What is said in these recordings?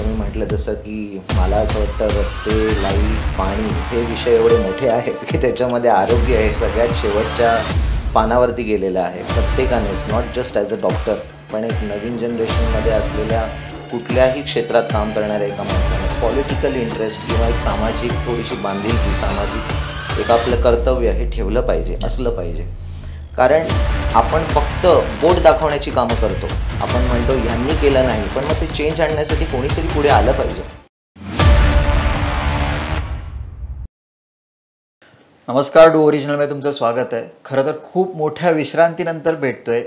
तुम्ही म्हटलं जसं की मला असं वाटतं रस्ते, लाईट, पाणी हे विषय एवढे मोठे आहेत की त्याच्यामध्ये आरोग्य हे सगळ्यात शेवटच्या पानावरती गेलेलं आहे. प्रत्येकानेच, not just as a doctor, पण एक नवीन जनरेशनमध्ये असलेल्या कुठल्याही क्षेत्रात काम करणाऱ्या एका माणसाने पॉलिटिकल इंटरेस्ट किंवा एक सामाजिक थोडीशी बांधिलकी, सामाजिक एक आपलं कर्तव्य हे ठेवलं पाहिजे, असलं पाहिजे. कारण आपण फक्त बोट दाखवण्याची कामं करतो. आपण म्हणतो ह्यांनी केलं नाही, पण मग ते चेंज आणण्यासाठी कोणीतरी पुढे आलं पाहिजे. नमस्कार, डू ओरिजिनलमध्ये तुमचं स्वागत आहे. खरं तर खूप मोठ्या विश्रांतीनंतर भेटतोय.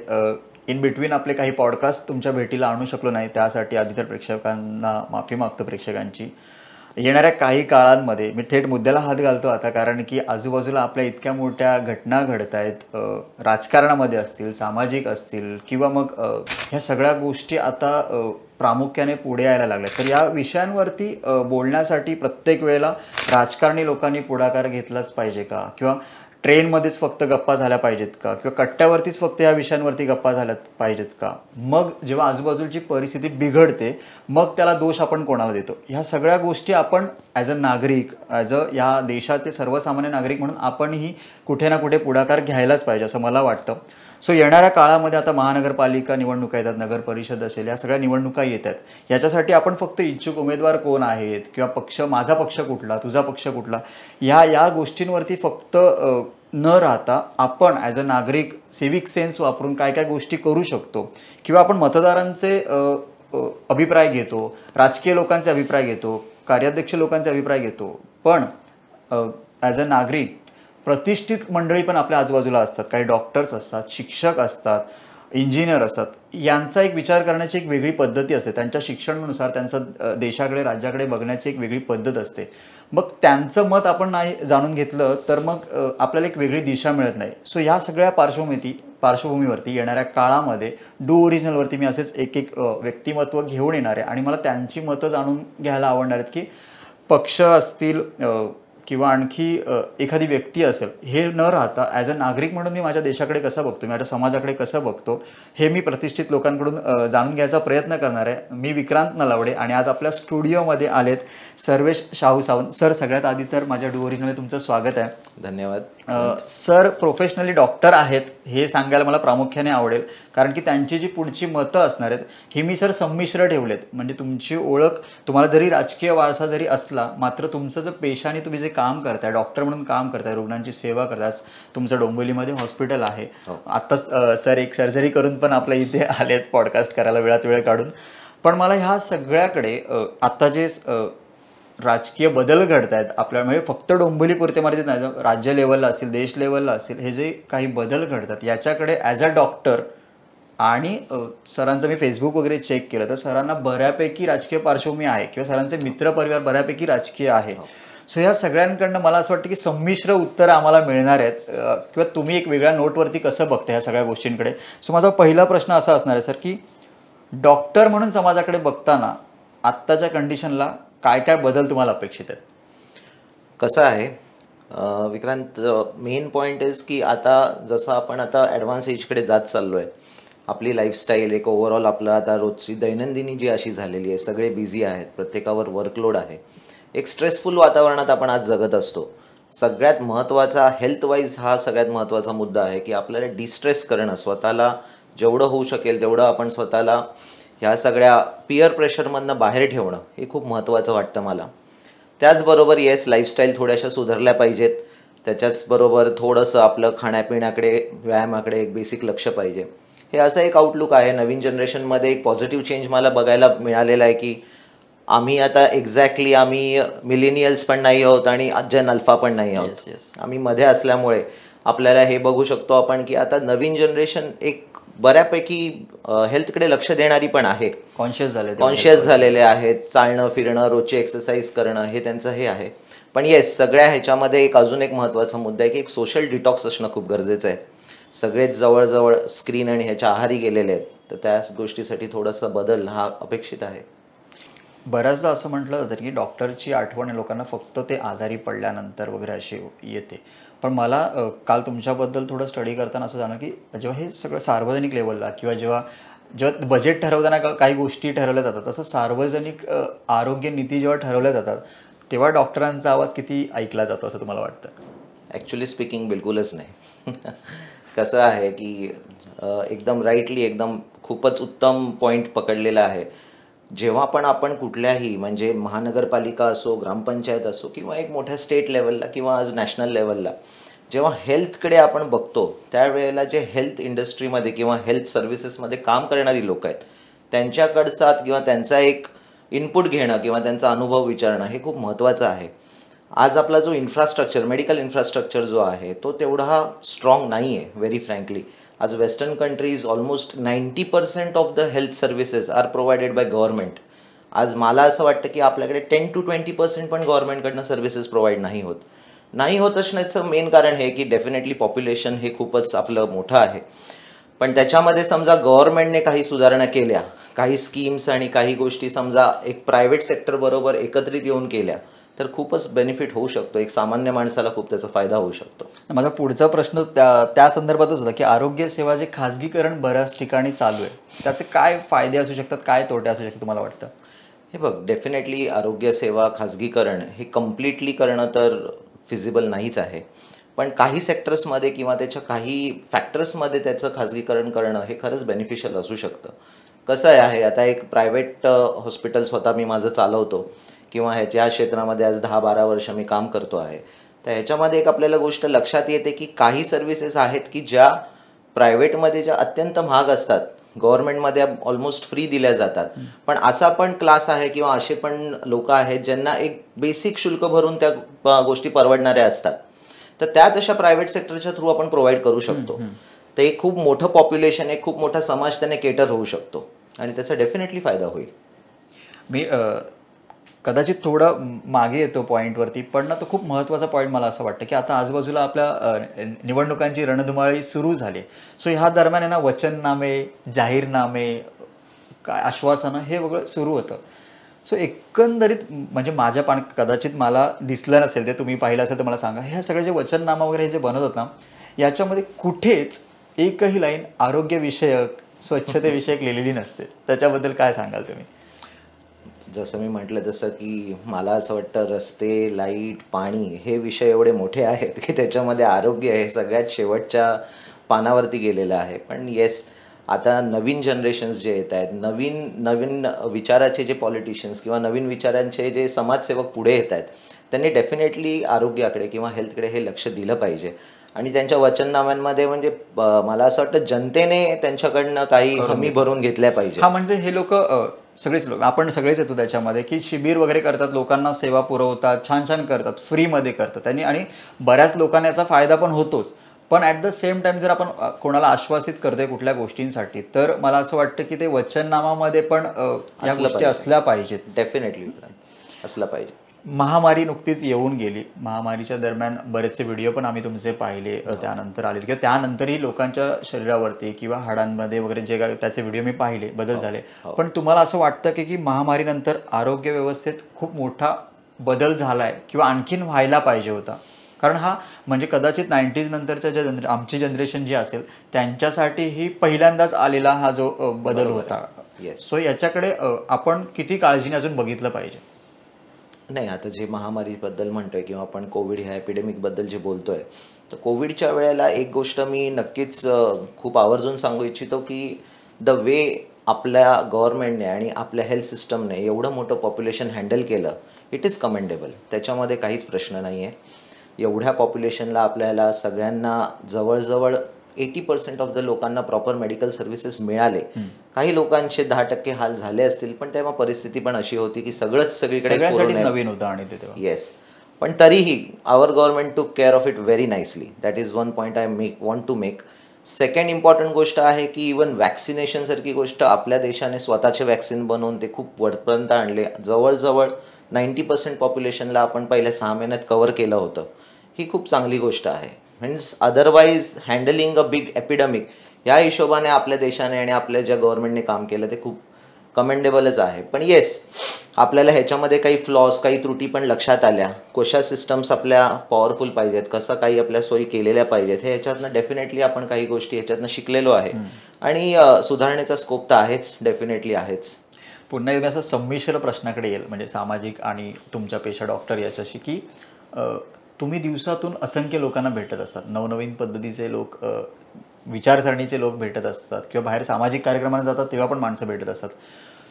इन बिटवीन आपले काही पॉडकास्ट तुमच्या भेटीला आणू शकलो नाही, त्यासाठी आधी तर प्रेक्षकांना माफी मागतो. प्रेक्षकांची येणाऱ्या काही काळांमध्ये मी थेट मुद्द्याला हात घालतो आता, कारण की आजूबाजूला आपल्या इतक्या मोठ्या घटना घडत आहेत, राजकारणामध्ये असतील, सामाजिक असतील, किंवा मग ह्या सगळ्या गोष्टी आता प्रामुख्याने पुढे यायला लागल्या. तर या विषयांवरती बोलण्यासाठी प्रत्येक वेळेला राजकारणी लोकांनी पुढाकार घेतलाच पाहिजे का, किंवा ट्रेनमध्येच फक्त गप्पा झाल्या पाहिजेत का, किंवा कट्ट्यावरतीच फक्त या विषयांवरती गप्पा झाल्या पाहिजेत का? मग जेव्हा आजूबाजूची परिस्थिती बिघडते मग त्याला दोष आपण कोणाला देतो? ह्या सगळ्या गोष्टी आपण ॲज अ नागरिक, ॲज अ या देशाचे सर्वसामान्य नागरिक म्हणून आपणही कुठे ना कुठे पुढाकार घ्यायलाच पाहिजे असं मला वाटतं. सो येणाऱ्या काळामध्ये आता महानगरपालिका निवडणुका येतात, नगर परिषद असेल, या सगळ्या निवडणुका येतात. याच्यासाठी आपण फक्त इच्छुक उमेदवार कोण आहेत, किंवा पक्ष, माझा पक्ष कुठला, तुझा पक्ष कुठला, या गोष्टींवरती फक्त न राहता आपण ॲज अ नागरिक सिविक सेन्स वापरून काय काय गोष्टी करू शकतो, किंवा आपण मतदारांचे अभिप्राय घेतो, राजकीय लोकांचे अभिप्राय घेतो, कार्याध्यक्ष लोकांचे अभिप्राय घेतो, पण ॲज अ नागरिक प्रतिष्ठित मंडळी पण आपल्या आजूबाजूला असतात. काही डॉक्टर्स असतात, शिक्षक असतात, इंजिनियर असतात. यांचा एक विचार करण्याची एक वेगळी पद्धती असते. त्यांच्या शिक्षणानुसार त्यांचं देशाकडे, राज्याकडे बघण्याची एक वेगळी पद्धत असते. मग त्यांचं मत आपण नाही जाणून घेतलं तर मग आपल्याला एक वेगळी दिशा मिळत नाही. सो ह्या सगळ्या पार्श्वभूमीवरती येणाऱ्या काळामध्ये डू ओरिजिनलवरती मी असेच एक व्यक्तिमत्व घेऊन येणार आहे, आणि मला त्यांची मतं जाणून घ्यायला आवडणार आहेत की पक्ष असतील किंवा आणखी एखादी व्यक्ती असेल, हे न राहता ॲज अ नागरिक म्हणून मी माझ्या देशाकडे कसं बघतो, माझ्या समाजाकडे कसं बघतो, हे मी प्रतिष्ठित लोकांकडून जाणून घ्यायचा प्रयत्न करणार आहे. मी विक्रांत नलावडे, आणि आज आपल्या स्टुडिओमध्ये आलेत सर्वेश शाहू सावंत. सर, सगळ्यात आधी तर माझ्या डू ओरिजिनलमध्ये तुमचं स्वागत आहे. धन्यवाद. सर प्रोफेशनली डॉक्टर आहेत हे सांगायला मला प्रामुख्याने आवडेल, कारण की त्यांची जी पुढची मतं असणार आहेत ही मी सर संमिश्र ठेवलेत. म्हणजे तुमची ओळख, तुम्हाला जरी राजकीय वारसा जरी असला, मात्र तुमचं जर पेशाने तुम्ही जे काम करताय, डॉक्टर म्हणून काम करताय, रुग्णांची सेवा करताय, तुमचं डोंबिवलीमध्ये हॉस्पिटल आहे. आत्ताच सर एक सर्जरी करून पण आपल्या इथे आलेत पॉडकास्ट करायला वेळात वेळ काढून. पण मला ह्या सगळ्याकडे आत्ता जे राजकीय बदल घडत आहेत आपल्या, म्हणजे फक्त डोंबिवलीपुरते मर्यादित नाही, राज्य लेवलला असेल, देश लेवलला असेल, हे जे काही बदल घडतात याच्याकडे ॲज अ डॉक्टर, आणि सरांचं मी फेसबुक वगैरे चेक केलं तर सरांना बऱ्यापैकी राजकीय पार्श्वभूमी आहे, किंवा सरांचे मित्रपरिवार बऱ्यापैकी राजकीय आहे. सो या सगळ्यांकडनं मला असं वाटतं की संमिश्र उत्तरं आम्हाला मिळणार आहेत, किंवा तुम्ही एक वेगळ्या नोटवरती कसं बघता ह्या सगळ्या गोष्टींकडे. सो माझा पहिला प्रश्न असा असणार आहे सर, की डॉक्टर म्हणून समाजाकडे बघताना आत्ताच्या कंडिशनला काय काय बदल तुम्हाला अपेक्षित आहेत? कसं आहे विक्रांत, मेन पॉईंट इज की आता जसं आपण आता ॲडव्हान्स एजकडे जात चाललो आहे, आपली लाईफस्टाईल एक ओव्हरऑल आपलं आता रोजची दैनंदिनी जी अशी झालेली आहे, सगळे बिझी आहेत, प्रत्येकावर वर्कलोड आहे, एक स्ट्रेसफुल वातावरणात आपण आज जगत असतो. सगळ्यात महत्त्वाचा हेल्थवाईज हा सगळ्यात महत्त्वाचा मुद्दा आहे की आपल्याला डिस्ट्रेस करणं, स्वतःला जेवढं होऊ शकेल तेवढं आपण स्वतःला ह्या सगळ्या पिअर प्रेशरमधनं बाहेर ठेवणं हे खूप महत्त्वाचं वाटतं मला. त्याचबरोबर येस, लाईफस्टाईल थोड्याशा सुधारल्या पाहिजेत, त्याच्याचबरोबर थोडंसं आपलं खाण्यापिण्याकडे, व्यायामाकडे एक बेसिक लक्ष पाहिजे. हे असं एक आउटलुक आहे. नवीन जनरेशनमध्ये एक पॉझिटिव्ह चेंज मला बघायला मिळालेला आहे की आम्ही आता एक्झॅक्टली आम्ही मिलेनियल्स पण नाही आहोत आणि जन अल्फा पण नाही आहोत. आम्ही मध्ये असल्यामुळे आपल्याला हे बघू शकतो आपण की आता नवीन जनरेशन एक बऱ्यापैकी हेल्थकडे लक्ष देणारी पण आहे, कॉन्शियस झालेले आहेत. चालणं फिरणं, रोजची एक्सरसाइज करणं हे त्यांचं हे आहे. पण येस, सगळ्या ह्याच्यामध्ये एक अजून एक महत्त्वाचा मुद्दा आहे की एक सोशल डिटॉक्स असणं खूप गरजेचं आहे. सगळेच जवळजवळ स्क्रीन आणि ह्याच्या आहारी गेलेले आहेत, तर त्या गोष्टीसाठी थोडासा बदल हा अपेक्षित आहे. बऱ्याचदा असं म्हटलं जातं की डॉक्टरची आठवण लोकांना फक्त ते आजारी पडल्यानंतर वगैरे अशी येते. पण मला काल तुमच्याबद्दल थोडं स्टडी करताना असं जाणं की जेव्हा हे सगळं सार्वजनिक लेवलला, किंवा जेव्हा जेव्हा बजेट ठरवताना काही गोष्टी ठरवल्या जातात, तसं सार्वजनिक आरोग्य नीती जेव्हा ठरवल्या जातात तेव्हा डॉक्टरांचा आवाज किती ऐकला जातो असं तुम्हाला वाटतं? ॲक्च्युली स्पीकिंग बिलकुलच नाही. कसं आहे की एकदम राईटली, एकदम खूपच उत्तम पॉईंट पकडलेला आहे. जेव्हा पण आपण कुठल्याही म्हणजे महानगरपालिका असो, ग्रामपंचायत असो किंवा एक मोठ्या स्टेट लेवलला किंवा आज नॅशनल लेवलला जेव्हा हेल्थकडे आपण बघतो, त्यावेळेला जे हेल्थ इंडस्ट्रीमध्ये किंवा हेल्थ सर्व्हिसेसमध्ये काम करणारी लोक आहेत, त्यांच्याकडचा किंवा त्यांचा एक इनपुट घेणं किंवा त्यांचा अनुभव विचारणं हे खूप महत्त्वाचं आहे. आज आपला जो इन्फ्रास्ट्रक्चर, मेडिकल इन्फ्रास्ट्रक्चर जो आहे तो तेवढा स्ट्रॉंग नाही आहे. व्हेरी फ्रँकली आज western countries almost 90% of the health services are provided by government. आज मला असं वाटतं की आपल्याकडे 10 to 20% पण गव्हर्नमेंटकडनं सर्व्हिसेस प्रोव्हाइड नाही होत असण्याचं मेन कारण हे की डेफिनेटली पॉप्युलेशन हे खूपच आपलं मोठं आहे. पण त्याच्यामध्ये समजा गव्हर्नमेंटने काही सुधारणा केल्या, काही स्कीम्स आणि काही गोष्टी समजा एक प्रायव्हेट सेक्टर बरोबर एकत्रित येऊन केल्या तर खूपच बेनिफिट होऊ शकतो. एक सामान्य माणसाला खूप त्याचा फायदा होऊ शकतो. माझा पुढचा प्रश्न त्या संदर्भातच होता की आरोग्य सेवा जे खाजगीकरण बऱ्याच ठिकाणी चालू आहे, त्याचे काय फायदे असू शकतात, काय तोटे असू शकतात तुम्हाला वाटतं? हे बघ, डेफिनेटली आरोग्य सेवा खाजगीकरण हे कम्प्लिटली करणं तर फिजिबल नाहीच आहे. पण काही सेक्टर्समध्ये किंवा त्याच्या काही फॅक्टर्समध्ये त्याचं खाजगीकरण करणं हे खरंच बेनिफिशियल असू शकतं. कसं आहे, आता एक प्रायव्हेट हॉस्पिटल स्वतः मी माझं चालवतो किंवा ह्या क्षेत्रामध्ये आज 10-12 वर्ष मी काम करतो आहे. तर ह्याच्यामध्ये एक आपल्याला गोष्ट लक्षात येते की काही सर्व्हिसेस आहेत की ज्या प्रायव्हेटमध्ये ज्या अत्यंत महाग असतात, गव्हर्नमेंटमध्ये ऑलमोस्ट फ्री दिल्या जातात. पण असा पण क्लास आहे किंवा असे पण लोक आहेत ज्यांना एक बेसिक शुल्क भरून त्या गोष्टी परवडणाऱ्या असतात. तर त्या तशा प्रायव्हेट सेक्टरच्या थ्रू आपण प्रोव्हाइड करू शकतो. तर एक खूप मोठं पॉप्युलेशन, एक खूप मोठा समाज त्याने केटर होऊ शकतो आणि त्याचा डेफिनेटली फायदा होईल. मी कदाचित थोडं मागे येतो पॉईंटवरती, पण ना तो खूप महत्त्वाचा पॉईंट मला असं वाटतं की आता आजूबाजूला आपल्या निवडणुकांची रणधुमाळी सुरू झाली. सो ह्या दरम्यान आहे ना वचननामे, जाहीरनामे, काय आश्वासनं हे वगैरे सुरू होतं. सो एकंदरीत म्हणजे माझ्या कदाचित मला दिसलं नसेल, ते तुम्ही पाहिलं असेल तर मला सांगा, ह्या सगळे जे वचननामा वगैरे हे जे बनत होत ना, याच्यामध्ये कुठेच एकही लाईन आरोग्यविषयक, स्वच्छतेविषयक लिहिलेली नसते. त्याच्याबद्दल काय सांगाल तुम्ही? जसं मी म्हटलं तसं की मला असं वाटतं रस्ते, लाईट, पाणी हे विषय एवढे मोठे आहेत की त्याच्यामध्ये आरोग्य हे सगळ्यात शेवटच्या पानावरती गेलेलं आहे. पण येस, आता नवीन जनरेशन्स जे येत आहेत, नवीन विचाराचे जे पॉलिटिशियन्स किंवा नवीन विचारांचे जे समाजसेवक पुढे येत आहेत, त्यांनी डेफिनेटली आरोग्याकडे किंवा हेल्थकडे हे लक्ष दिलं पाहिजे. आणि त्यांच्या वचननाम्यांमध्ये म्हणजे मला असं वाटतं जनतेने त्यांच्याकडनं काही हमी भरून घेतल्या पाहिजे. हा म्हणजे हे लोक सगळेच लोक, आपण सगळेच येतो त्याच्यामध्ये की शिबिर वगैरे करतात, लोकांना सेवा पुरवतात, छान छान करतात, फ्रीमध्ये करतात त्यांनी, आणि बऱ्याच लोकांना याचा फायदा पण होतोच. पण ॲट द सेम टाइम जर आपण कोणाला आश्वासित करतोय कुठल्या गोष्टींसाठी, तर मला असं वाटतं की ते वचननामामध्ये पण या गोष्टी असल्या पाहिजेत. डेफिनेटली असलं पाहिजे. महामारी नुकतीच येऊन गेली. महामारीच्या दरम्यान बरेचसे व्हिडिओ पण आम्ही तुमचे पाहिले, त्यानंतर आले किंवा त्यानंतरही लोकांच्या शरीरावरती किंवा हाडांमध्ये वगैरे जे काय त्याचे व्हिडिओ मी पाहिले, बदल झाले. पण तुम्हाला असं वाटतं की महामारीनंतर आरोग्य व्यवस्थेत खूप मोठा बदल झाला आहे किंवा आणखीन व्हायला पाहिजे होता? कारण हा म्हणजे कदाचित 90s नंतरच्या ज्या आमची जनरेशन जी असेल त्यांच्यासाठीही पहिल्यांदाच आलेला हा जो बदल होता. सो याच्याकडे आपण किती काळजीने अजून बघितलं पाहिजे? नाही, आता जे महामारीबद्दल म्हणतोय किंवा आपण कोविड ह्या एपिडेमिकबद्दल जे बोलतोय, तर कोविडच्या वेळेला एक गोष्ट मी नक्कीच खूप आवर्जून सांगू इच्छितो की द वे आपल्या गव्हर्नमेंटने आणि आपल्या हेल्थ सिस्टमने एवढं मोठं पॉप्युलेशन हँडल केलं, इट इज कमेंडेबल. त्याच्यामध्ये काहीच प्रश्न नाही आहे. एवढ्या पॉप्युलेशनला आपल्याला सगळ्यांना जवळजवळ 80% ऑफ द लोकांना प्रॉपर मेडिकल सर्व्हिसेस मिळाले. काही लोकांचे 10% हाल झाले असतील, पण तेव्हा परिस्थिती पण अशी होती की सगळीकडे नवीन होतं आणि ते तेव्हा. येस, पण तरीही our government took care of it very nicely. That is one point I want to make. Second important गोष्ट आहे की इवन वॅक्सिनेशनसारखी गोष्ट आपल्या देशाने स्वतःचे वॅक्सिन बनवून ते खूप वरपर्यंत आणले. जवळजवळ 90% पॉप्युलेशनला आपण पहिल्या 6 महिन्यात कव्हर केलं होतं. ही खूप चांगली गोष्ट आहे. Means otherwise handling a big epidemic या हिशोबाने आपल्या देशाने आणि आपल्या ज्या गव्हर्नमेंटने काम केलं ते खूप कमेंडेबलच आहे. पण येस, आपल्याला ह्याच्यामध्ये काही फ्लॉज, काही त्रुटी पण लक्षात आल्या. कशा सिस्टम्स आपल्या पॉवरफुल पाहिजेत, कसं काही आपल्या सोयी केलेल्या पाहिजेत, हे ह्याच्यातनं डेफिनेटली आपण काही गोष्टी ह्याच्यातनं शिकलेलो आहे. आणि सुधारण्याचा स्कोप तर आहेच, डेफिनेटली आहेच. पुन्हा एकदा असं संमिश्र प्रश्नाकडे येईल, म्हणजे सामाजिक आणि तुमच्या पेशा डॉक्टर याच्याशी, की तुम्ही दिवसातून असंख्य लोकांना भेटत असतात, नवनवीन पद्धतीचे लोक, विचारसरणीचे लोक भेटत असतात, किंवा बाहेर सामाजिक कार्यक्रमांना जातात तेव्हा पण माणसं भेटत असतात.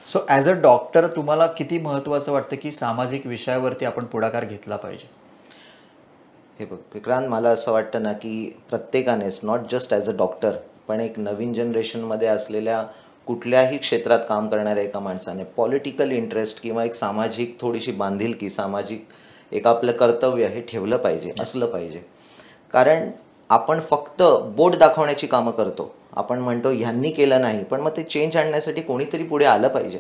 सो ॲज अ डॉक्टर तुम्हाला किती महत्त्वाचं वाटतं की सामाजिक विषयावरती आपण पुढाकार घेतला पाहिजे? हे बघ विक्रांत, मला असं वाटतं ना की प्रत्येकानेच, not just as a doctor, पण एक नवीन जनरेशनमध्ये असलेल्या कुठल्याही क्षेत्रात काम करणाऱ्या एका माणसाने पॉलिटिकल इंटरेस्ट किंवा एक सामाजिक थोडीशी बांधिलकी, सामाजिक एक आपलं कर्तव्य हे ठेवलं पाहिजे, असलं पाहिजे. कारण आपण फक्त बोट दाखवण्याची कामं करतो. आपण म्हणतो ह्यांनी केलं नाही, पण मग ते चेंज आणण्यासाठी कोणीतरी पुढे आलं पाहिजे.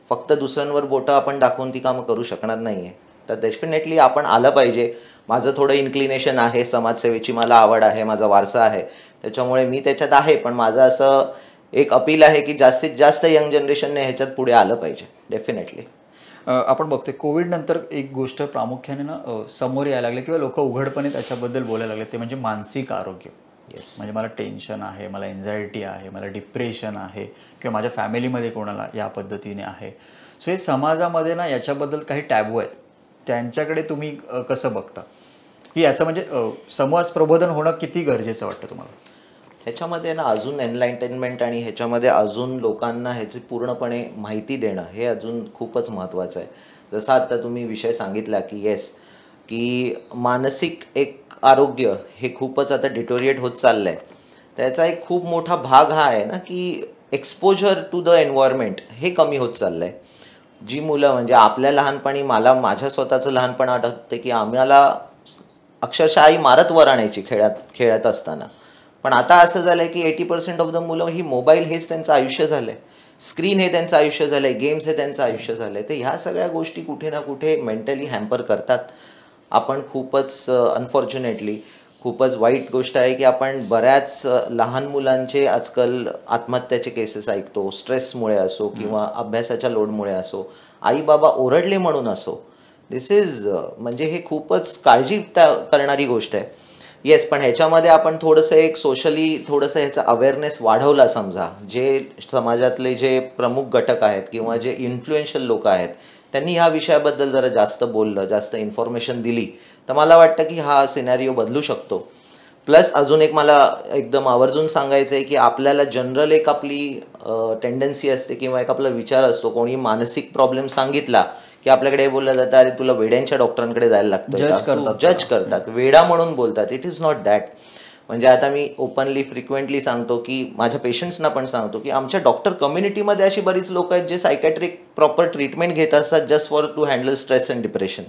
फक्त दुसऱ्यांवर बोटं आपण दाखवून ती कामं करू शकणार नाही आहे. तर डेफिनेटली आपण आलं पाहिजे. माझं थोडं इन्क्लिनेशन आहे, समाजसेवेची मला आवड आहे, माझा वारसा आहे, त्याच्यामुळे मी त्याच्यात आहे. पण माझं असं एक अपील आहे की जास्तीत जास्त यंग जनरेशनने ह्याच्यात पुढे आलं पाहिजे, डेफिनेटली. आपण बघतोय कोविड नंतर एक गोष्ट प्रामुख्याने ना समोर यायला लागली, किंवा लोक उघडपणे त्याच्याबद्दल बोलायला लागले, ते म्हणजे मानसिक आरोग्य. येस. म्हणजे मला टेन्शन आहे, मला एन्झायटी आहे, मला डिप्रेशन आहे, किंवा माझ्या फॅमिलीमध्ये कोणाला या पद्धतीने आहे. सो हे समाजामध्ये ना याच्याबद्दल काही टॅबू आहेत, त्यांच्याकडे तुम्ही कसं बघता, की याचं म्हणजे समाज प्रबोधन होणं किती गरजेचं वाटतं तुम्हाला? ह्याच्यामध्ये ना अजून एनलाइटनमेंट आणि ह्याच्यामध्ये अजून लोकांना ह्याची पूर्णपणे माहिती देणं हे अजून खूपच महत्त्वाचं आहे. जसं आत्ता तुम्ही विषय सांगितला की येस, की मानसिक एक आरोग्य हे खूपच आता डिटोरिएट होत चाललं आहे. त्याचा एक खूप मोठा भाग हा आहे ना की एक्सपोजर टू द एन्व्हायरमेंट हे कमी होत चाललं आहे. जी मुलं, म्हणजे आपल्या लहानपणी, मला माझ्या स्वतःचं लहानपण आठवते की आम्हाला अक्षरशः आई मारत वर आणायची खेळत असताना. पण आता असं झालं आहे की 80% ऑफ द मुलं ही मोबाईल हेच त्यांचं आयुष्य झालं आहे, स्क्रीन हे त्यांचं आयुष्य झालं आहे, गेम्स हे त्यांचं आयुष्य झालं आहे. तर ह्या सगळ्या गोष्टी कुठे ना कुठे मेंटली हॅम्पर करतात. आपण खूपच अनफॉर्च्युनेटली खूपच वाईट गोष्ट आहे की आपण बऱ्याच लहान मुलांचे आजकाल आत्महत्याचे केसेस ऐकतो, स्ट्रेसमुळे असो किंवा अभ्यासाच्या लोडमुळे असो, आई बाबा ओरडले म्हणून असो. दिस इज म्हणजे हे खूपच काळजी करणारी गोष्ट आहे. येस, पण ह्याच्यामध्ये आपण थोडंसं एक सोशली थोडंसं ह्याचा अवेअरनेस वाढवला समजा, जे समाजातले जे प्रमुख घटक आहेत किंवा जे इन्फ्लुएन्शियल लोक आहेत, त्यांनी ह्या विषयाबद्दल जरा जास्त बोललं, जास्त इन्फॉर्मेशन दिली, तर मला वाटतं की हा सिनॅरिओ बदलू शकतो. प्लस अजून एक मला एकदम आवर्जून सांगायचं आहे की आपल्याला जनरल एक आपली टेंडन्सी असते किंवा एक आपला विचार असतो, कोणी मानसिक प्रॉब्लेम सांगितला की आपल्याकडे हे बोललं जातं, अरे तुला वेड्यांच्या डॉक्टरांकडे जायला लागतं, जज करतात, वेडा म्हणून बोलतात. It is not that. म्हणजे आता मी ओपनली फ्रिक्वेंटली सांगतो की माझ्या पेशंट्सना पण सांगतो की आमच्या डॉक्टर कम्युनिटीमध्ये अशी बरीच लोक आहेत जे सायकॅट्रिक प्रॉपर ट्रीटमेंट घेत असतात just for to handle stress and depression.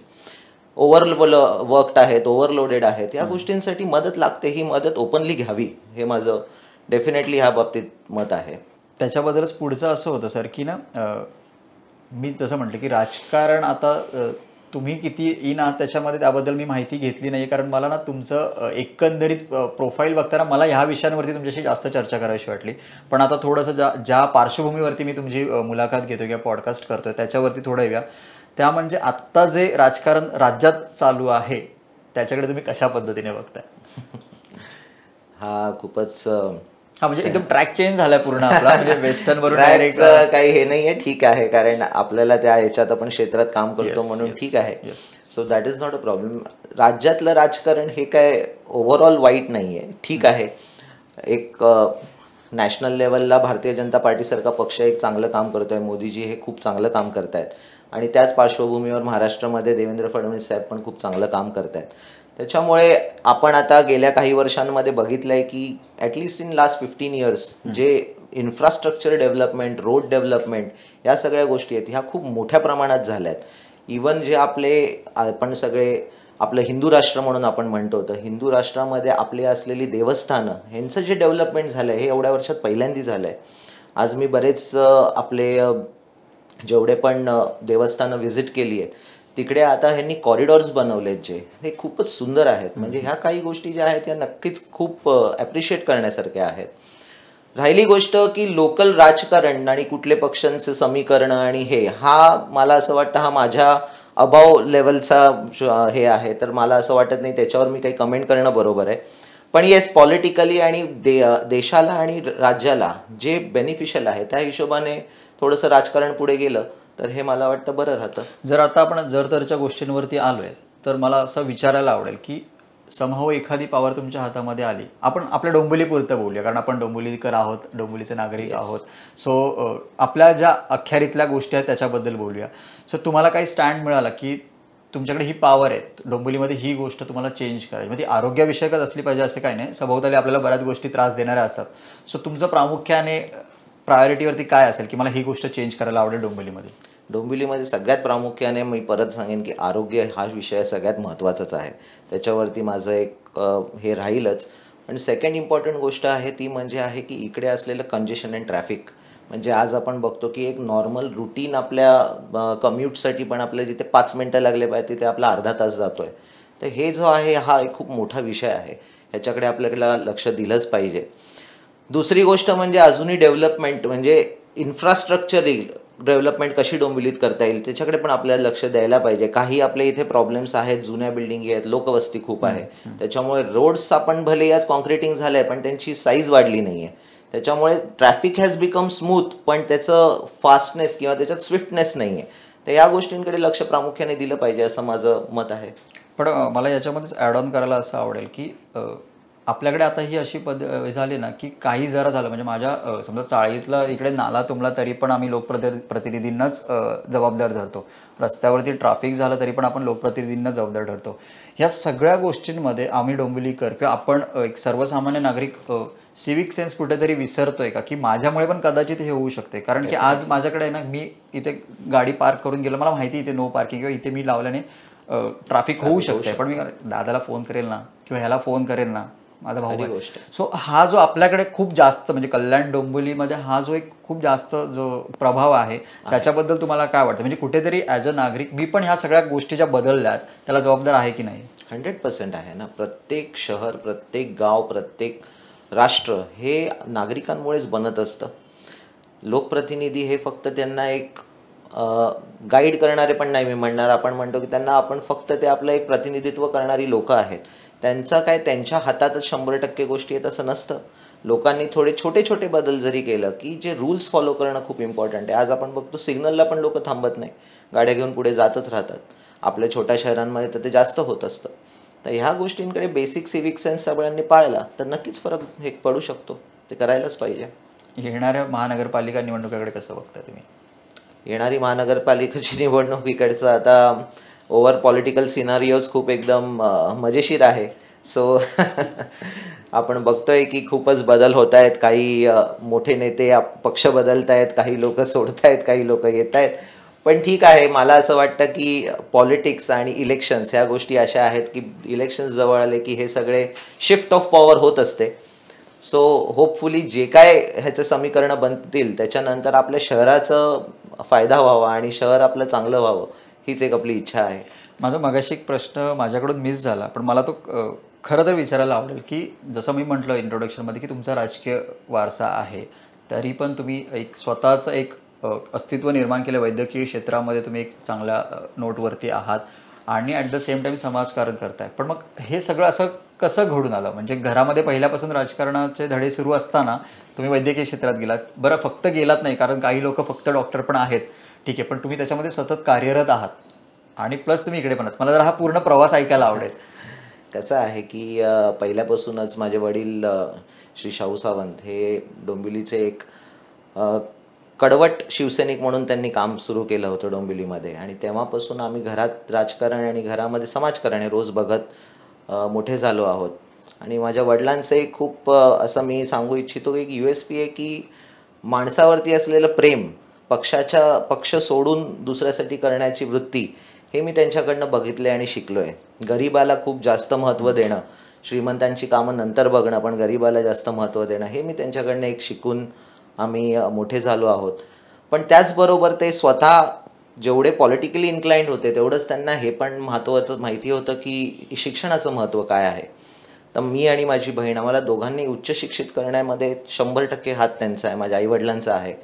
Worked आहेत, ओव्हरलोडेड आहेत, या गोष्टींसाठी मदत लागते. ही मदत ओपनली घ्यावी, हे माझं डेफिनेटली ह्या बाबतीत मत आहे. त्याच्याबद्दलच पुढचं असं होतं सर, की ना मी जसं म्हटलं की राजकारण आता तुम्ही किती इन आहात त्याच्यामध्ये, त्याबद्दल मी माहिती घेतली नाही, कारण मला ना तुमचं एकंदरीत प्रोफाईल बघताना मला ह्या विषयांवरती तुमच्याशी जास्त चर्चा करावीशी वाटली. पण आता थोडंसं ज्या पार्श्वभूमीवरती मी तुमची मुलाखत घेतो किंवा पॉडकास्ट करतोय त्याच्यावरती थोडं येऊया. त्या म्हणजे आत्ता जे राजकारण राज्यात चालू आहे त्याच्याकडे तुम्ही कशा पद्धतीने बघताय? हा खूपच म्हणजे एकदम ट्रॅक चेंज झालाय पूर्ण आपला, म्हणजे वेस्टर्न वरून डायरेक्ट काही हे नाही आहे. ठीक आहे, कारण आपल्याला त्या ह्याच्यात आपण क्षेत्रात काम करतो म्हणून ठीक आहे. So that is not a problem. राज्यातलं राजकारण हे काय ओव्हरऑल वाईट नाही आहे, ठीक आहे. एक नॅशनल लेवलला भारतीय जनता पार्टीसारखा पक्ष एक चांगलं काम करतोय, मोदीजी हे खूप चांगलं काम करतायत, आणि त्याच पार्श्वभूमीवर महाराष्ट्रामध्ये देवेंद्र फडणवीस साहेब पण खूप चांगलं काम करतायत. त्याच्यामुळे आपण आता गेल्या काही वर्षांमध्ये बघितलं आहे की ॲटलिस्ट इन लास्ट 15 इयर्स जे इन्फ्रास्ट्रक्चर डेव्हलपमेंट, रोड डेव्हलपमेंट, या सगळ्या गोष्टी आहेत ह्या खूप मोठ्या प्रमाणात झाल्या आहेत. इवन जे आपण सगळे आपलं हिंदू राष्ट्र म्हणून आपण म्हणतो, तर हिंदू राष्ट्रामध्ये आपले असलेली देवस्थानं ह्यांचं जे डेव्हलपमेंट झालं आहे हे एवढ्या वर्षात पहिल्यांदा झालं आहे. आज मी बरेच आपले जेवढे पण देवस्थानं व्हिजिट केली आहेत तिकडे आता ह्यांनी कॉरिडॉर्स बनवलेत जे हे खूपच सुंदर आहेत. म्हणजे ह्या काही गोष्टी ज्या आहेत या नक्कीच खूप ॲप्रिशिएट करण्यासारख्या आहेत. राहिली गोष्ट की लोकल राजकारण आणि कुठले पक्षांचं समीकरण आणि हा मला असं वाटतं हा माझ्या अबाव लेवलचा हे आहे, तर मला असं वाटत नाही त्याच्यावर मी काही कमेंट करणं बरोबर आहे. पण येस, पॉलिटिकली आणि देशाला आणि राज्याला जे बेनिफिशियल आहे त्या हिशोबाने थोडंसं राजकारण पुढे गेलं तर हे मला वाटतं बरं राहतं. जर आता आपण जर तरच्या गोष्टींवरती आलोय तर मला असं विचारायला आवडेल की समहाव एखादी पॉवर तुमच्या हातामध्ये आली, आपण आपल्या डोंबिवलीपुरतं बोलूया कारण आपण डोंबिवलीकर आहोत, डोंबिवलीचे नागरिक आहोत. सो आपल्या ज्या अख्यारीतल्या गोष्टी आहेत त्याच्याबद्दल बोलूया. सो तुम्हाला काही स्टँड मिळाला की तुमच्याकडे ही पॉवर आहे, डोंबिवलीमध्ये ही गोष्ट तुम्हाला चेंज करायची, म्हणजे ती आरोग्यविषयकच असली पाहिजे असं काही नाही, सभोवताली आपल्याला बऱ्याच गोष्टी त्रास देणाऱ्या असतात. सो तुमचं प्रामुख्याने प्रायोरिटीवरती काय असेल की मला ही गोष्ट चेंज करायला आवडेल डोंबिवलीमध्ये? डोंबिवलीमध्ये सगळ्यात प्रामुख्याने मी परत सांगेन की आरोग्य हा विषय सगळ्यात महत्त्वाचाच आहे. त्याच्यावरती माझं एक हे राहीलच. पण सेकंड इम्पॉर्टंट गोष्ट आहे ती म्हणजे आहे की इकडे असलेलं कंजेशन अँड ट्रॅफिक. म्हणजे आज आपण बघतो की एक नॉर्मल रुटीन आपल्या कम्यूटसाठी पण आपल्या जिथे 5 मिनटं लागले पाहिजे तिथे आपला अर्धा तास जातोय. तर हे जो आहे हा एक खूप मोठा विषय आहे, ह्याच्याकडे आपल्याला लक्ष दिलंच पाहिजे. दुसरी गोष्ट म्हणजे अजूनही डेव्हलपमेंट, म्हणजे इन्फ्रास्ट्रक्चर डेव्हलपमेंट कशी डोंबिवलीत करता येईल त्याच्याकडे पण आपल्याला लक्ष द्यायला पाहिजे. काही आपल्या इथे प्रॉब्लेम्स आहेत, जुन्या बिल्डिंगी आहेत, लोकवस्ती खूप आहे, त्याच्यामुळे रोड्स आपण भले आज कॉन्क्रिटिंग झालं आहे पण त्यांची साईज वाढली नाही आहे. त्याच्यामुळे ट्रॅफिक हॅज बिकम स्मूथ पण त्याचं फास्टनेस किंवा त्याच्यात स्विफ्टनेस नाही आहे. तर या गोष्टींकडे लक्ष प्रामुख्याने दिलं पाहिजे असं माझं मत आहे. पण मला याच्यामध्येच ॲड ऑन करायला असं आवडेल की आपल्याकडे आता ही अशी झाली ना की काही जरा झालं म्हणजे माझ्या समजा चाळीतला इकडे नाला तुंबला तरी पण आम्ही लोकप्रतिनिधींनाच जबाबदार धरतो, रस्त्यावरती ट्रॅफिक झालं तरी पण आपण लोकप्रतिनिधींना जबाबदार ठरतो. ह्या सगळ्या गोष्टींमध्ये आम्ही डोंबिवलीकर किंवा आपण एक सर्वसामान्य नागरिक सिविक सेन्स कुठेतरी विसरतोय का की माझ्यामुळे पण कदाचित हे होऊ शकते. कारण की आज माझ्याकडे ना मी इथे गाडी पार्क करून गेलो, मला माहिती इथे नो पार्किंग किंवा इथे मी लावल्याने ट्रॅफिक होऊ शकते, पण मी दादाला फोन करेल ना किंवा ह्याला फोन करेल ना, माझा भाऊ आहे. सो हा जो आपल्याकडे खूप जास्त म्हणजे कल्याण डोंबिवलीमध्ये हा जो एक खूप जास्त जो प्रभाव आहे त्याच्याबद्दल तुम्हाला काय वाटतं? म्हणजे कुठेतरी ॲज अ नागरिक मी पण ह्या सगळ्या गोष्टी ज्या बदलल्यात त्याला जबाबदार आहे की नाही? 100% आहे ना. प्रत्येक शहर, प्रत्येक गाव, प्रत्येक राष्ट्र हे नागरिकांमुळेच बनत असतं. लोकप्रतिनिधी हे फक्त त्यांना एक गाईड करणारे पण नाही मी म्हणणार. आपण म्हणतो की त्यांना आपण फक्त ते आपलं एक प्रतिनिधित्व करणारी लोकं आहेत. त्यांचा काय त्यांच्या हातातच 100% गोष्टी आहेत असं नसतं. लोकांनी थोडे छोटे छोटे बदल जरी केलं की जे रूल्स फॉलो करणं खूप इम्पॉर्टंट आहे. आज आपण बघतो सिग्नलला पण लोक थांबत नाही, गाड्या घेऊन पुढे जातच राहतात. आपल्या छोट्या शहरांमध्ये तर ते जास्त होत असतं. तर ह्या गोष्टींकडे बेसिक सिविक सेन्स सगळ्यांनी पाळला तर नक्कीच फरक हे पडू शकतो. ते करायलाच पाहिजे. येणाऱ्या महानगरपालिका निवडणुकीकडे कसं बघता तुम्ही? येणारी महानगरपालिकेची निवडणूक इकडचं आता ओव्हर पॉलिटिकल सिनारिओज खूप एकदम मजेशीर आहे. सो आपण बघतोय की खूपच बदल होत आहेत. काही मोठे नेते पक्ष बदलत आहेत, काही लोक सोडत आहेत, काही लोक येत आहेत. पण ठीक आहे, मला असं वाटतं की पॉलिटिक्स आणि इलेक्शन्स ह्या गोष्टी अशा आहेत की इलेक्शन्स जवळ आले की हे सगळे शिफ्ट ऑफ पॉवर होत असते. सो होपफुली जे काय ह्याचं समीकरणं बनतील त्याच्यानंतर आपल्या शहराचं फायदा व्हावा आणि शहर आपलं चांगलं व्हावं हीच एक आपली इच्छा आहे. माझा मगाशी एक प्रश्न माझ्याकडून मिस झाला पण मला तो खरं तर विचारायला आवडेल की जसं मी म्हटलं इंट्रोडक्शनमध्ये की तुमचा राजकीय वारसा आहे, तरी पण तुम्ही एक स्वतःचं एक अस्तित्व निर्माण केलं वैद्यकीय क्षेत्रामध्ये, तुम्ही एक चांगल्या नोटवरती आहात आणि ॲट द सेम टाईम समाजकारण करताय. पण मग हे सगळं असं कसं घडून आलं? म्हणजे घरामध्ये पहिल्यापासून राजकारणाचे धडे सुरू असताना तुम्ही वैद्यकीय क्षेत्रात गेलात. बरं, फक्त गेलात नाही, कारण काही लोक फक्त डॉक्टर पण आहेत, ठीक आहे, पण तुम्ही त्याच्यामध्ये सतत कार्यरत आहात आणि प्लस तुम्ही इकडे पण आहात. मला जरा हा पूर्ण प्रवास ऐकायला आवडेल. कसं आहे की पहिल्यापासूनच माझे वडील श्री शाहू सावंत हे डोंबिवलीचे एक कडवट शिवसैनिक म्हणून त्यांनी काम सुरू केलं होतं डोंबिवलीमध्ये. आणि तेव्हापासून आम्ही घरात राजकारण आणि घरामध्ये समाजकारण हे रोज बघत मोठे झालो आहोत. आणि माझ्या वडिलांचं खूप असं मी सांगू इच्छितो एक USP आहे की माणसावरती असलेलं प्रेम, पक्ष सोडून दुसऱ्यासाठी करण्याची वृत्ती हे मी त्यांच्याकडनं बघितलं आणि शिकलो आहे. गरिबाला खूप जास्त महत्त्व देणं, श्रीमंतांची कामं नंतर बघणं पण गरिबाला जास्त महत्त्व देणं हे मी त्यांच्याकडनं एक शिकून आम्ही मोठे झालो आहोत. पण त्याचबरोबर ते स्वतः जेवढे पॉलिटिकली इन्क्लाइंड होते तेवढंच त्यांना हे पण महत्त्वाचं माहिती होतं की शिक्षणाचं महत्त्व काय आहे. तर मी आणि माझी बहीण आम्हाला दोघांनी उच्च शिक्षित करण्यामध्ये 100% हात त्यांचा आहे, माझ्या आईवडिलांचा आहे.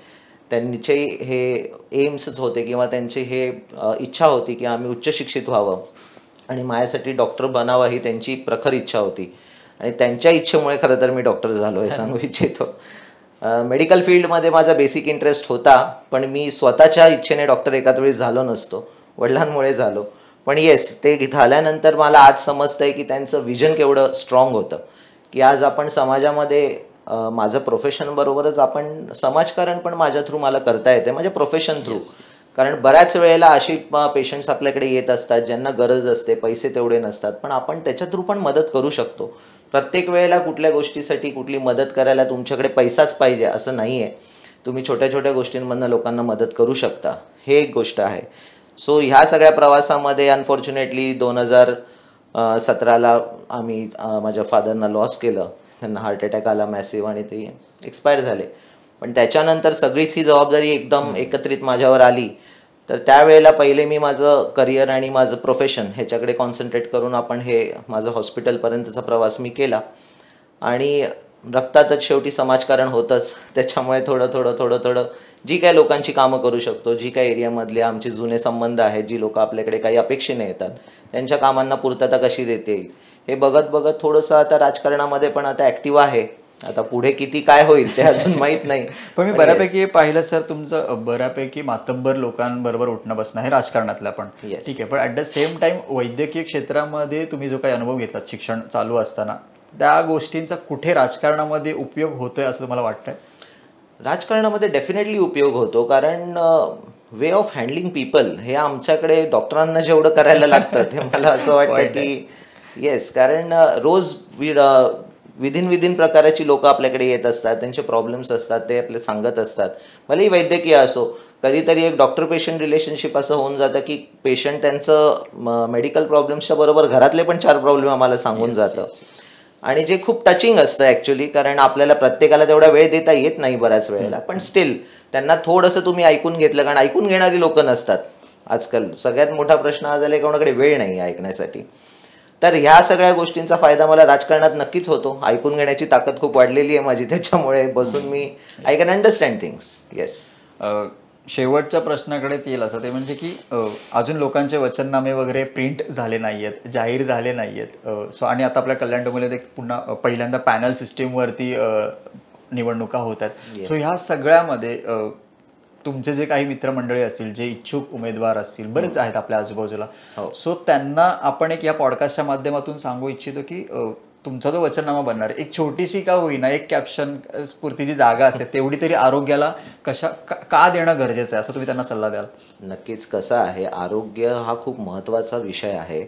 त्यांचे हे एम्सच होते किंवा त्यांची हे इच्छा होती की आम्ही उच्च शिक्षित व्हावं आणि माझ्यासाठी डॉक्टर बनावं ही त्यांची प्रखर इच्छा होती. आणि त्यांच्या इच्छेमुळे खरं तर मी डॉक्टर झालो हे सांगू इच्छितो. मेडिकल फील्डमध्ये माझा बेसिक इंटरेस्ट होता, पण मी स्वतःच्या इच्छेने डॉक्टर एकाच वेळी झालो नसतो, वडिलांमुळे झालो. पण येस, ते झाल्यानंतर मला आज समजतंय की त्यांचं विजन केवढं स्ट्रॉंग होतं, की आज आपण समाजामध्ये माझं प्रोफेशन बरोबरच आपण समाजकारण पण माझ्या थ्रू मला करता येते, म्हणजे प्रोफेशन थ्रू. कारण बऱ्याच वेळेला अशी पेशंट्स आपल्याकडे येत असतात ज्यांना गरज असते, पैसे तेवढे नसतात, पण आपण त्याच्या थ्रू पण मदत करू शकतो. प्रत्येक वेळेला कुठल्या गोष्टीसाठी कुठली मदत करायला तुमच्याकडे पैसाच पाहिजे असं नाही आहे. तुम्ही छोट्या छोट्या गोष्टींमधनं लोकांना मदत करू शकता, हे एक गोष्ट आहे. सो ह्या सगळ्या प्रवासामध्ये अनफॉर्च्युनेटली 2017ला आम्ही माझ्या फादरना लॉस केलं. त्यांना हार्ट अटॅक आला मॅसिव्ह आणि ते एक्सपायर झाले. पण त्याच्यानंतर सगळीच ही जबाबदारी एकदम एकत्रित माझ्यावर आली. तर त्यावेळेला पहिले मी माझं करिअर आणि माझं प्रोफेशन ह्याच्याकडे कॉन्सन्ट्रेट करून आपण हे माझं हॉस्पिटलपर्यंतचा प्रवास मी केला. आणि रक्तातच शेवटी समाजकारण होतंच. त्याच्यामुळे थोडं जी काही लोकांची कामं करू शकतो, जी काही एरियामधले आमचे जुने संबंध आहेत, जी लोकं आपल्याकडे काही अपेक्षेने येतात, त्यांच्या कामांना पूर्तता कशी देता येईल हे बघत बघत थोडंसं आता राजकारणामध्ये पण आता ॲक्टिव्ह आहे. आता पुढे किती काय होईल ते अजून माहीत नाही. पण मी बऱ्यापैकी पाहिलं सर, तुमचं बऱ्यापैकी मातब्बर लोकांबरोबर उठणं बसणं आहे राजकारणातलं पण. ठीक आहे, पण ॲट द सेम टाइम वैद्यकीय क्षेत्रामध्ये तुम्ही जो काही अनुभव घेतला शिक्षण चालू असताना, त्या गोष्टींचा कुठे राजकारणामध्ये उपयोग होतोय असं तुम्हाला वाटतंय? राजकारणामध्ये डेफिनेटली उपयोग होतो, कारण वे ऑफ हँडलिंग पीपल हे आमच्याकडे डॉक्टरांना जेवढं करायला लागतं ते मला असं वाटतं की येस, कारण रोज विधिन प्रकाराची लोकं आपल्याकडे येत असतात, त्यांचे प्रॉब्लेम्स असतात, ते आपले सांगत असतात. भलेही वैद्यकीय असो, कधीतरी एक डॉक्टर पेशंट रिलेशनशिप असं होऊन जातं की पेशंट त्यांचं मेडिकल प्रॉब्लेम्सच्या बरोबर घरातले पण 4 प्रॉब्लेम आम्हाला सांगून जातं. आणि जे खूप टचिंग असतं ॲक्च्युली, कारण आपल्याला प्रत्येकाला तेवढा वेळ देता येत नाही बऱ्याच वेळेला. पण स्टील त्यांना थोडंसं तुम्ही ऐकून घेतलं, कारण ऐकून घेणारी लोकं नसतात आजकाल. सगळ्यात मोठा प्रश्न हा झाला, कोणाकडे वेळ नाही ऐकण्यासाठी. तर ह्या सगळ्या गोष्टींचा फायदा मला राजकारणात नक्कीच होतो. ऐकून घेण्याची ताकद खूप वाढलेली आहे माझी, त्याच्यामुळे बसून मी I can understand things. Yes. शेवटच्या प्रश्नाकडेच येईल असं, ते म्हणजे की अजून लोकांचे वचननामे वगैरे प्रिंट झाले नाही आहेत, जाहीर झाले नाही आहेत. सो आणि आता आपल्या कल्याण डोंबिवलीत पुन्हा पहिल्यांदा पॅनल सिस्टीमवरती निवडणुका होत आहेत. सो ह्या सगळ्यामध्ये तुमचे जे काही मित्रमंडळी असतील, जे इच्छुक उमेदवार असतील, बरेच आहेत आपल्या आजूबाजूला, सो त्यांना आपण एक या पॉडकास्टच्या माध्यमातून सांगू इच्छितो की तुमचा जो वचननामा बनणार आहे, एक छोटीशी का होईना, एक कॅप्शन पुरती जी जागा असते तेवढी तरी आरोग्याला का देणं गरजेचं आहे, असं तुम्ही त्यांना सल्ला द्याल? नक्कीच. कसं आहे, आरोग्य हा खूप महत्त्वाचा विषय आहे.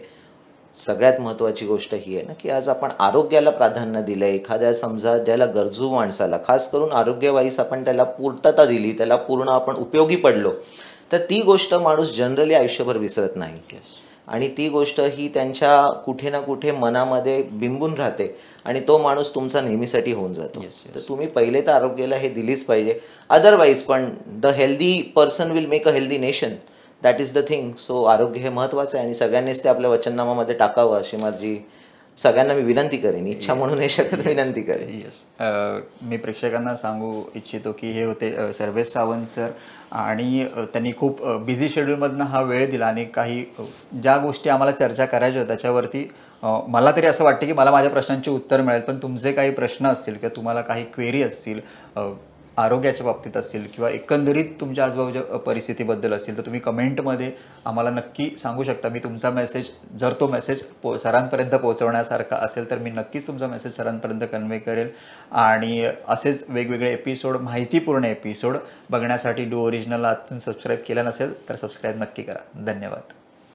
सगळ्यात महत्त्वाची गोष्ट ही आहे ना, की आज आपण आरोग्याला प्राधान्य दिलं. एखाद्या समजा ज्याला गरजू माणसाला, खास करून आरोग्यवाईस आपण त्याला पूर्तता दिली, त्याला पूर्ण आपण उपयोगी पडलो, तर ती गोष्ट माणूस जनरली आयुष्यभर विसरत नाही. आणि ती गोष्ट ही त्यांच्या कुठे ना कुठे मनामध्ये बिंबून राहते आणि तो माणूस तुमचा नेहमीसाठी होऊन जातो. तर तुम्ही पहिले तर आरोग्याला हे दिलीच पाहिजे. अदरवाईज पण the healthy person will make a healthy nation. That is the thing. So आरोग्य हे महत्त्वाचं आहे आणि सगळ्यांनीच ते आपल्या वचननामामध्ये टाकावं अशी माझी सगळ्यांना मी विनंती करेन. इच्छा म्हणू नाही शकत, विनंती करेन. येस. मी प्रेक्षकांना सांगू इच्छितो की हे होते सर्वेश सावंत सर, आणि त्यांनी खूप बिझी शेड्यूलमधनं हा वेळ दिला आणि काही ज्या गोष्टी आम्हाला चर्चा करायच्या होत्या त्याच्यावरती मला तरी असं वाटतं की मला माझ्या प्रश्नांची उत्तर मिळेल, पण तुमचे काही प्रश्न असतील किंवा तुम्हाला काही क्वेरी असतील आरोग्याच्या बाबतीत असतील किंवा एकंदरीत तुमच्या आजूबाजूच्या परिस्थितीबद्दल असतील, तर तुम्ही कमेंटमध्ये आम्हाला नक्की सांगू शकता. मी तुमचा मेसेज, जर तो मेसेज सरांपर्यंत पोहोचवण्यासारखा असेल तर मी नक्कीच तुमचा मेसेज सरांपर्यंत कन्वे करेल. आणि असेच वेगवेगळे एपिसोड, माहितीपूर्ण एपिसोड बघण्यासाठी डू ओरिजिनलला अजून सबस्क्राईब केलं नसेल तर सबस्क्राईब नक्की करा. धन्यवाद.